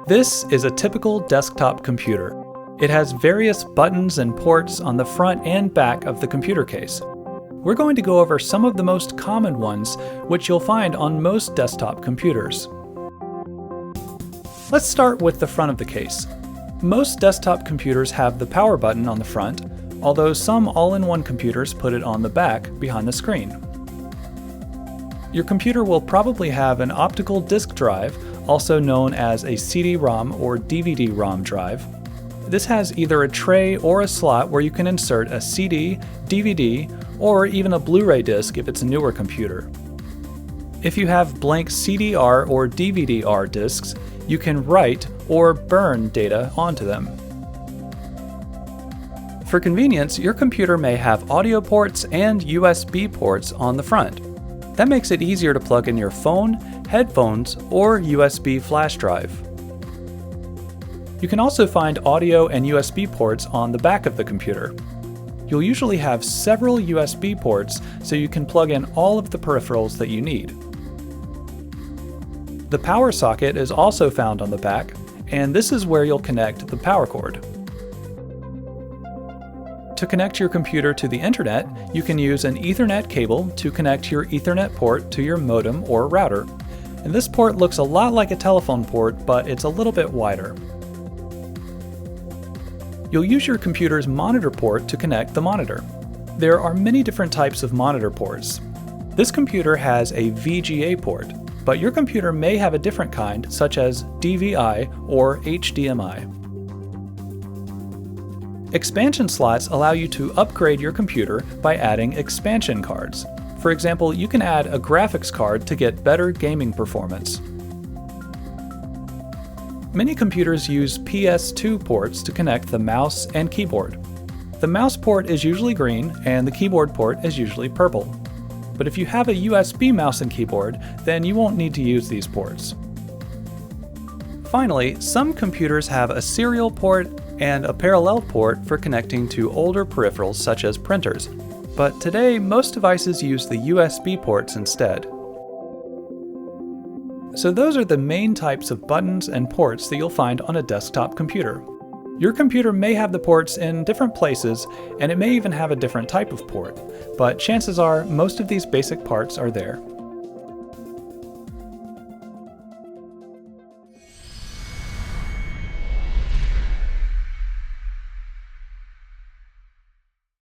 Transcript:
This is a typical desktop computer. It has various buttons and ports on the front and back of the computer case. We're going to go over some of the most common ones, which you'll find on most desktop computers. Let's start with the front of the case. Most desktop computers have the power button on the front, although some all-in-one computers put it on the back behind the screen. Your computer will probably have an optical disk drive, also known as a CD-ROM or DVD-ROM drive. This has either a tray or a slot where you can insert a CD, DVD, or even a Blu-ray disc if it's a newer computer. If you have blank CDR or DVD-R discs, you can write or burn data onto them. For convenience, your computer may have audio ports and USB ports on the front. That makes it easier to plug in your phone, headphones, or USB flash drive. You can also find audio and USB ports on the back of the computer. You'll usually have several USB ports so you can plug in all of the peripherals that you need. The power socket is also found on the back, and this is where you'll connect the power cord. To connect your computer to the internet, you can use an Ethernet cable to connect your Ethernet port to your modem or router. And this port looks a lot like a telephone port, but it's a little bit wider. You'll use your computer's monitor port to connect the monitor. There are many different types of monitor ports. This computer has a VGA port, but your computer may have a different kind, such as DVI or HDMI. Expansion slots allow you to upgrade your computer by adding expansion cards. For example, you can add a graphics card to get better gaming performance. Many computers use PS2 ports to connect the mouse and keyboard. The mouse port is usually green and the keyboard port is usually purple. But if you have a USB mouse and keyboard, then you won't need to use these ports. Finally, some computers have a serial port and a parallel port for connecting to older peripherals such as printers. But today, most devices use the USB ports instead. So those are the main types of buttons and ports that you'll find on a desktop computer. Your computer may have the ports in different places, and it may even have a different type of port, but chances are most of these basic parts are there.